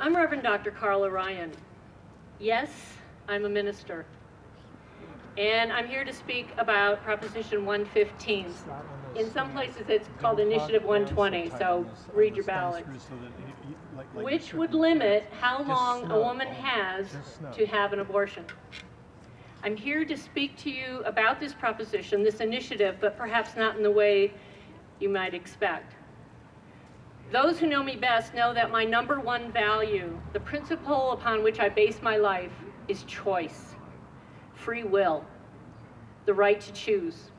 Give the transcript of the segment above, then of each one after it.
I'm Reverend Dr. Carla Ryan. Yes, I'm a minister. And I'm here to speak about Proposition 115. In some places it's called Initiative 120, so read your ballot. Which would limit how long a woman has to have an abortion. I'm here to speak to you about this proposition, this initiative, but perhaps not in the way you might expect. Those who know me best know that my number one value, the principle upon which I base my life, is choice, free will, the right to choose.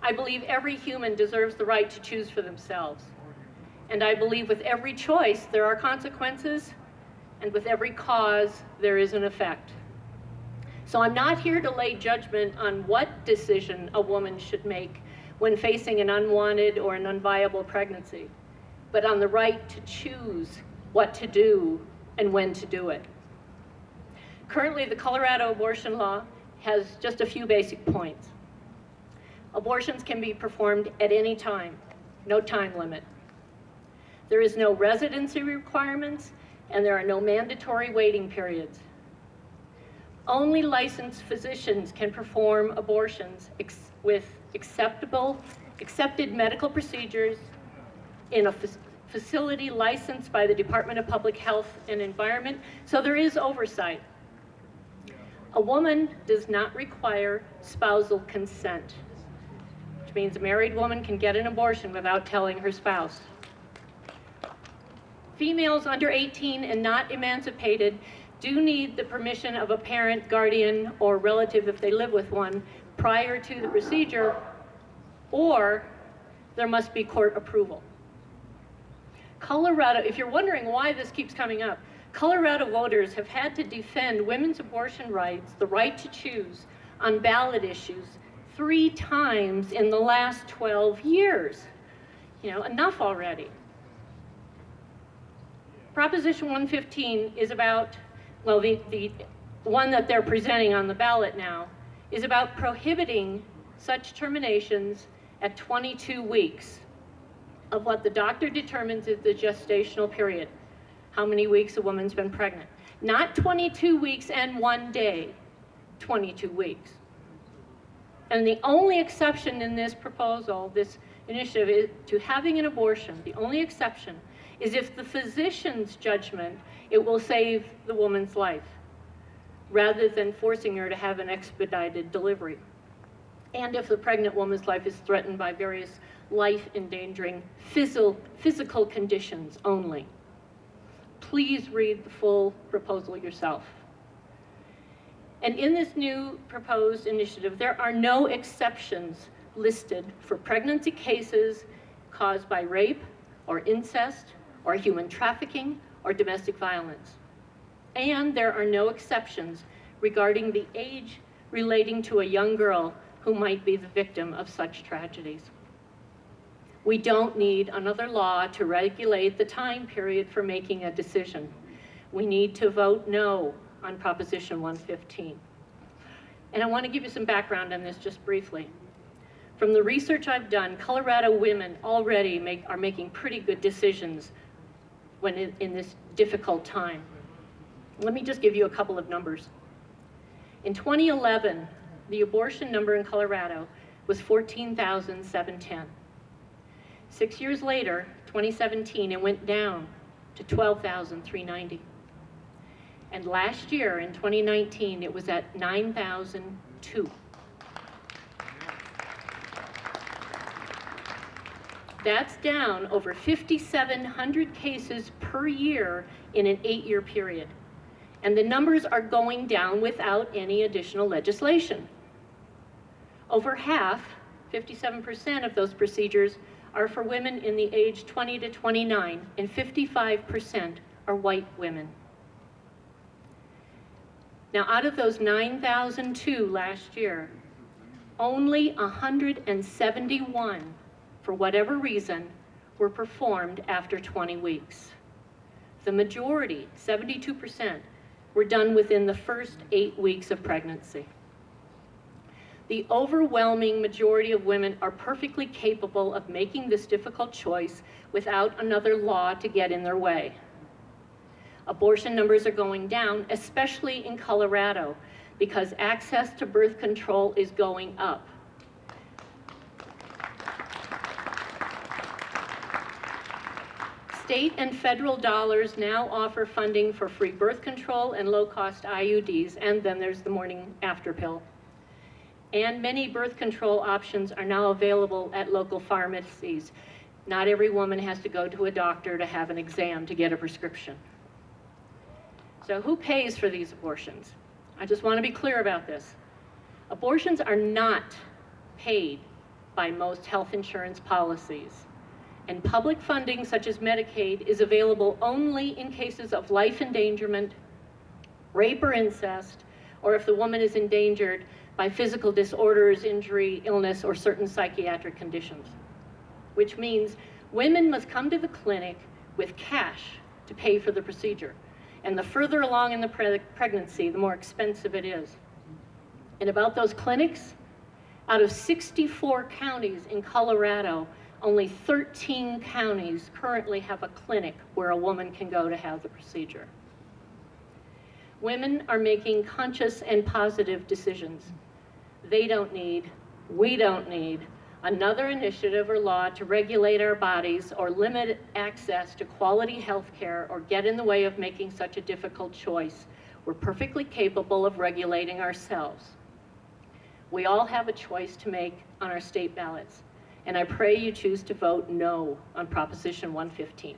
I believe every human deserves the right to choose for themselves. And I believe with every choice there are consequences, and with every cause there is an effect. So I'm not here to lay judgment on what decision a woman should make when facing an unwanted or an unviable pregnancy, but on the right to choose what to do and when to do it. Currently, the Colorado abortion law has just a few basic points. Abortions can be performed at any time, no time limit. There is no residency requirements, and there are no mandatory waiting periods. Only licensed physicians can perform abortions with accepted medical procedures in a facility licensed by the Department of Public Health and Environment, so there is oversight. A woman does not require spousal consent, which means a married woman can get an abortion without telling her spouse. Females under 18 and not emancipated do need the permission of a parent, guardian, or relative if they live with one prior to the procedure, or there must be court approval. Colorado, if you're wondering why this keeps coming up, Colorado voters have had to defend women's abortion rights, the right to choose, on ballot issues 3 times in the last 12 years. Enough already. Proposition 115 is about, well, the one that they're presenting on the ballot now is about prohibiting such terminations at 22 weeks of what the doctor determines is the gestational period, how many weeks a woman's been pregnant. Not 22 weeks and 1 day, 22 weeks. And the only exception in this proposal, this initiative, is to having an abortion. The only exception is if the physician's judgment, it will save the woman's life, rather than forcing her to have an expedited delivery. And if the pregnant woman's life is threatened by various life-endangering physical conditions only. Please read the full proposal yourself. And in this new proposed initiative, there are no exceptions listed for pregnancy cases caused by rape or incest or human trafficking or domestic violence. And there are no exceptions regarding the age relating to a young girl who might be the victim of such tragedies. We don't need another law to regulate the time period for making a decision. We need to vote no on Proposition 115. And I want to give you some background on this just briefly. From the research I've done, Colorado women already are making pretty good decisions when in this difficult time. Let me just give you a couple of numbers. In 2011, the abortion number in Colorado was 14,710. 6 years later, 2017, it went down to 12,390. And last year, in 2019, it was at 9,002. That's down over 5,700 cases per year in an 8-year period. And the numbers are going down without any additional legislation. Over half, 57% of those procedures are for women in the age 20 to 29, and 55% are white women. Now, out of those 9,002 last year, only 171, for whatever reason, were performed after 20 weeks. The majority, 72%, were done within the first 8 weeks of pregnancy. The overwhelming majority of women are perfectly capable of making this difficult choice without another law to get in their way. Abortion numbers are going down, especially in Colorado, because access to birth control is going up. State and federal dollars now offer funding for free birth control and low-cost IUDs, and then there's the morning after pill. And many birth control options are now available at local pharmacies. Not every woman has to go to a doctor to have an exam to get a prescription. So who pays for these abortions? I just want to be clear about this. Abortions are not paid by most health insurance policies. And public funding, such as Medicaid, is available only in cases of life endangerment, rape or incest, or if the woman is endangered by physical disorders, injury, illness, or certain psychiatric conditions. Which means women must come to the clinic with cash to pay for the procedure. And the further along in the pregnancy, the more expensive it is. And about those clinics, out of 64 counties in Colorado, only 13 counties currently have a clinic where a woman can go to have the procedure. Women are making conscious and positive decisions. They don't need, we don't need, another initiative or law to regulate our bodies or limit access to quality health care or get in the way of making such a difficult choice. We're perfectly capable of regulating ourselves. We all have a choice to make on our state ballots, and I pray you choose to vote no on Proposition 115.